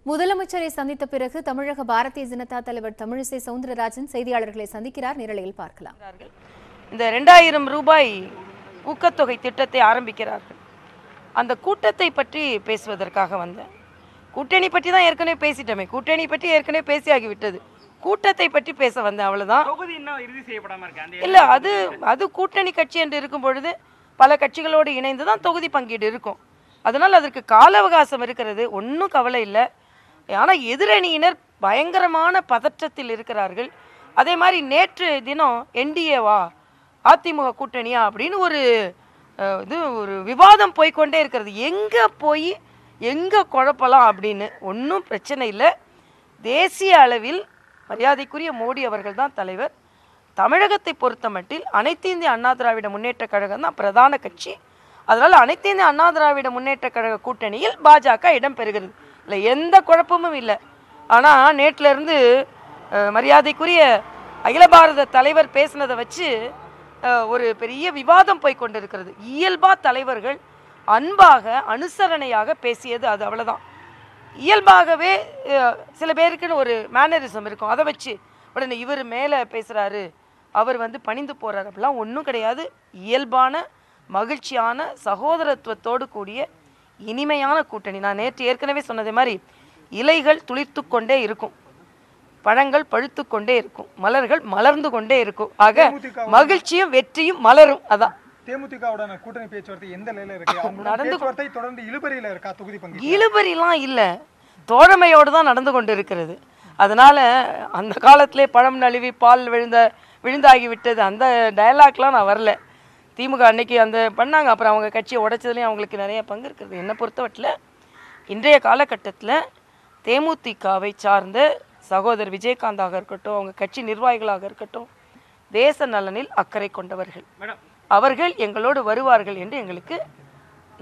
முதலமைச்சரை சந்தித்த பிறகு தமிழக பாரதிய ஜனதா தலைவர் தமிழிசை சவுந்தரராஜன் செய்தியாளர்களை சந்திக்கிறார். நிரலையில் பார்க்கலாம். இந்த 2000 ரூபாய் ஊக்கத்தொகை திட்டத்தை ஆரம்பிக்கிறார்கள். அந்த கூட்டத்தை பற்றி பேசுவதற்காக வந்தேன். கூட்டணி பற்றி தான் ஏற்கனவே பேசிட்டோமே. கூட்டணி பற்றி ஏற்கனவே பேசியாகிவிட்டது. கூட்டத்தை பற்றி பேச வந்தேன், அவ்வளவுதான். இல்ல, அது கூட்டணி கட்சி என்று இருக்கும் பொழுது பல கட்சிகளோடு இணைந்து தான் தொகுதி பங்கீடு இருக்கும். அதனால் அதற்கு கால அவகாசம் இருக்கிறது, ஒன்றும் கவலை இல்லை. ஆனால் எதிரணியினர் பயங்கரமான பதற்றத்தில் இருக்கிறார்கள். அதே மாதிரி நேற்று தினம் என்டிஏவா அதிமுக கூட்டணியா அப்படின்னு ஒரு விவாதம் போய்கொண்டே இருக்கிறது. எங்கே போய் எங்கே குழப்பலாம் அப்படின்னு ஒன்றும் பிரச்சனை இல்லை. தேசிய அளவில் மரியாதைக்குரிய மோடி அவர்கள் தான் தலைவர். தமிழகத்தை பொறுத்த மட்டில் அனைத்து இந்திய அண்ணா திராவிட முன்னேற்ற கழகம் தான் பிரதான கட்சி. அதனால் அனைத்து இந்திய அண்ணா திராவிட முன்னேற்ற கழக கூட்டணியில் பாஜக இடம் பெறுகிறது. இல்லை, எந்த குழப்பமும் இல்லை. ஆனால் நேற்றிலிருந்து மரியாதைக்குரிய அகில பாரத தலைவர் பேசினதை வச்சு ஒரு பெரிய விவாதம் போய் கொண்டிருக்கிறது. இயல்பா தலைவர்கள் அன்பாக அனுசரணையாக பேசியது, அது அவ்வளோதான். இயல்பாகவே சில பேருக்குன்னு ஒரு மேனரிசம் இருக்கும். அதை வச்சு உடனே இவர் மேலே பேசுகிறாரு, அவர் பணிந்து போகிறார், அப்படிலாம் ஒன்றும் கிடையாது. இயல்பான மகிழ்ச்சியான சகோதரத்துவத்தோடு கூடிய இனிமையான கூட்டணி. நான் நேற்று ஏற்கனவே சொன்னதே மாதிரி இலைகள் துளிர்த்து கொண்டே இருக்கும், பழங்கள் பழுத்து கொண்டே இருக்கும், மலர்கள் மலர்ந்து கொண்டே இருக்கும். ஆக மகிழ்ச்சியும் வெற்றியும் மலரும். அதான் தேமுதிகவுடன் கூட்டணி பேச்சுவார்த்தை எந்த நிலையில இருக்கு? நடந்து தொடர்ந்து இழுபறியில இருக்கா? தொகுதி பங்கீடு இழுபறிலாம் இல்லை, தோழமையோடு தான் நடந்து கொண்டு இருக்கிறது. அதனால அந்த காலத்திலே பழம் நழுவி பால் விழுந்தாகிவிட்டது அந்த டயலாக்லாம் நான் வரல. திமுக அன்னைக்கு அந்த பண்ணாங்க, அப்புறம் அவங்க கட்சியை உடைச்சதுலேயும் அவங்களுக்கு நிறைய பங்கு இருக்கிறது. என்னை பொறுத்தவட்டில் இன்றைய காலகட்டத்தில் தேமுதிகவை சார்ந்த சகோதரர் விஜயகாந்தாக இருக்கட்டும், அவங்க கட்சி நிர்வாகிகளாக இருக்கட்டும், தேச நலனில் அக்கறை கொண்டவர்கள். அவர்கள் எங்களோடு வருவார்கள் என்று எங்களுக்கு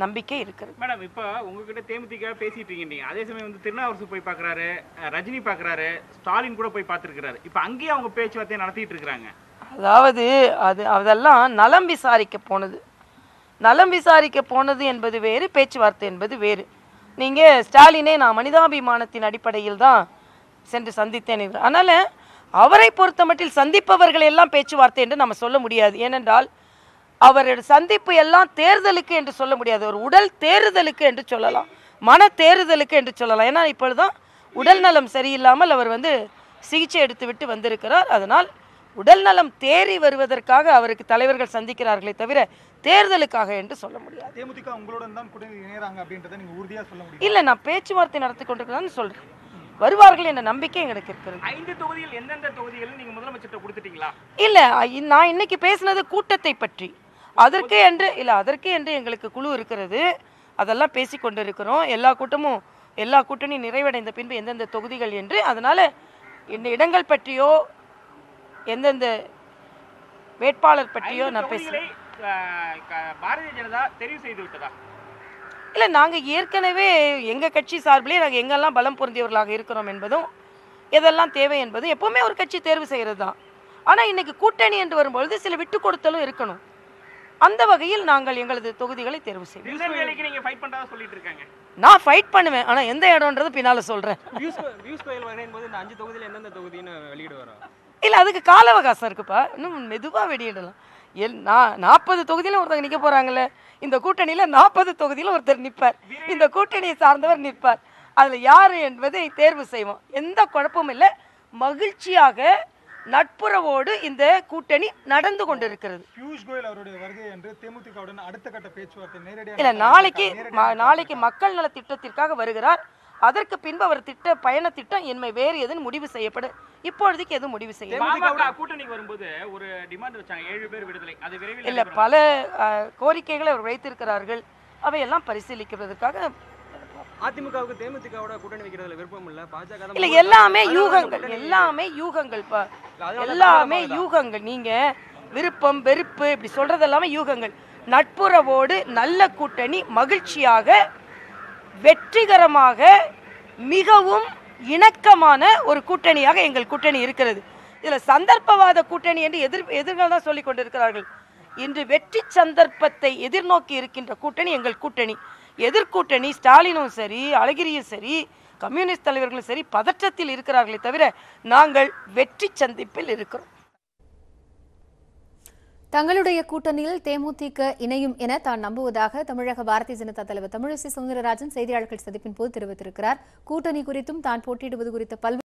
நம்பிக்கை இருக்கிறது. மேடம், இப்போ உங்ககிட்ட தேமுதிக பேசிட்டு இருக்கீங்க, அதே சமயம் திருநாவுக்கரசு போய் பார்க்குறாரு, ரஜினி பார்க்குறாரு, ஸ்டாலின் கூட போய் பார்த்துருக்கிறாரு. இப்போ அங்கேயே அவங்க பேச்சுவார்த்தையை நடத்திட்டு இருக்கிறாங்க. அதாவது அதெல்லாம் நலம் விசாரிக்க போனது. நலம் விசாரிக்க போனது என்பது வேறு, பேச்சுவார்த்தை என்பது வேறு. நீங்கள் ஸ்டாலினே நான் மனிதாபிமானத்தின் அடிப்படையில் தான் சென்று சந்தித்தேன். அதனால் அவரை பொறுத்த மட்டில் சந்திப்பவர்கள் எல்லாம் பேச்சுவார்த்தை என்று நம்ம சொல்ல முடியாது. ஏனென்றால் அவருடைய சந்திப்பு எல்லாம் தேர்தலுக்கு என்று சொல்ல முடியாது. ஒரு உடல் தேறுதலுக்கு என்று சொல்லலாம், மன தேறுதலுக்கு என்று சொல்லலாம். ஏன்னா இப்பொழுதுதான் உடல் நலம் சரியில்லாமல் அவர் சிகிச்சை எடுத்து விட்டு வந்திருக்கிறார். அதனால் உடல் நலம் தேறி வருவதற்காக அவருக்கு தலைவர்கள் சந்திக்கிறார்களே தவிர தேர்தலுக்காக என்று சொல்ல முடியாது. தேமுதிக உங்களுடன் தான் கூட்டணி இணையறாங்க அப்படின்றத நீங்க உறுதியா சொல்ல முடியும்? இல்லை, நான் பேச்சுவார்த்தை நடத்தி கொண்டிருக்கிறேன்னு சொல்றேன். வருவார்கள் என்ற நம்பிக்கை எங்களுக்கு இருக்கிறது. 5 தொகுதிகள் எந்தெந்த தொகுதிகள் நீங்க முதலமைச்சர்கிட்ட கொடுத்துட்டீங்களா? இல்லை, நான் இன்னைக்கு பேசினது கூட்டத்தை பற்றி. அதற்கு என்று எங்களுக்கு குழு இருக்கிறது. அதெல்லாம் பேசி கொண்டு இருக்கிறோம். எல்லா கூட்டணியும் நிறைவடைந்த பின்பு எந்தெந்த தொகுதிகள் என்று. அதனால இந்த இடங்கள் பற்றியோ எந்தெந்த வேட்பாளர் பற்றியோ நான் பேசுகிறேன். பாரதிய ஜனதா தெரிவு செய்து விட்டதா? இல்லை, நாங்கள் ஏற்கனவே எங்கள் கட்சி சார்பிலே நாங்கள் எங்கெல்லாம் பலம் பொருந்தியவர்களாக இருக்கிறோம் என்பதும் எதெல்லாம் தேவை என்பதும் எப்போவுமே ஒரு கட்சி தேர்வு செய்கிறது தான். ஆனால் இன்னைக்கு கூட்டணி என்று வரும்பொழுது சில விட்டு கொடுத்தலும் இருக்கணும். அந்த வகையில் நாங்கள் எங்களது தொகுதிகளை தேர்வு செய்வோம். நான் ஃபைட் பண்ணுவேன், ஆனால் எந்த இடம்ன்றது பின்னால் சொல்கிறேன். இல்லை, அதுக்கு கால அவகாசம் இருக்குப்பா, இன்னும் மெதுவாக வெளியிடலாம். 40 தொகுதியிலும் ஒருத்தங்க நிற்க போகிறாங்களே, இந்த கூட்டணியில் 40 தொகுதியில் ஒருத்தர் நிற்பார், இந்த கூட்டணியை சார்ந்தவர் நிற்பார். அதில் யார் என்பதை தேர்வு செய்வோம். எந்த குழப்பமும் இல்லை, மகிழ்ச்சியாக நட்புறவோடு இந்த கூட்டணி நடந்து கொண்டிருக்கிறது. பியூஷ் கோயல் அவருடைய வருகை என்று தேமுதிகவுடன் அடுத்த கட்ட பேச்சுவார்த்தை நேரடியாக இல்லை, நாளைக்கு மக்கள் நல திட்டத்திற்காக வருகிறார். அதற்கு பின்பு அவர் பயண திட்டம் என்ன வேறு எதுவும் முடிவு செய்யப்படும். இப்பொழுதுக்கு எதுவும் முடிவு செய்ய கூட்டணிக்கு வரும்போது ஒரு டிமாண்ட் வச்சாங்க, 7 பேர் விடுதலை. அது விரைவில் இல்லை, பல கோரிக்கைகளை அவர் வைத்திருக்கிறார்கள். அவையெல்லாம் பரிசீலிக்கிறதுக்காக அதிமுகவுக்கு தேமுதிகவோட கூட்டணி வைக்கிறதுல விருப்பம் இல்லை. பாஜக இல்லை, எல்லாமே யூகங்கள். நீங்க விருப்பம் வெறுப்பு இப்படி சொல்றது எல்லாமே யூகங்கள். நட்புறவோடு நல்ல கூட்டணி, மகிழ்ச்சியாக வெற்றிகரமாக மிகவும் இணக்கமான ஒரு கூட்டணியாக எங்கள் கூட்டணி இருக்கிறது. இதில் சந்தர்ப்பவாத கூட்டணி என்று எதிர்கள் தான் சொல்லிக் கொண்டிருக்கிறார்கள். இன்று வெற்றி சந்தர்ப்பத்தை எதிர்நோக்கி இருக்கின்ற கூட்டணி எங்கள் கூட்டணி. எதிர்கூட்டணி ஸ்டாலினும் சரி, அழகிரியும் சரி, கம்யூனிஸ்ட் தலைவர்களும் சரி பதற்றத்தில் இருக்கிறார்களே தவிர நாங்கள் வெற்றி சந்திப்பில் இருக்கிறோம். தங்களுடைய கூட்டணியில் தேமுதிக இணையும் என தான் நம்புவதாக தமிழக பாரதிய ஜனதா தலைவர் தமிழிசை சவுந்தரராஜன் செய்தியாளர்கள் சந்திப்பின் போது தெரிவித்திருக்கிறார். கூட்டணி குறித்தும் தான் போட்டியிடுவது குறித்த பல்வேறு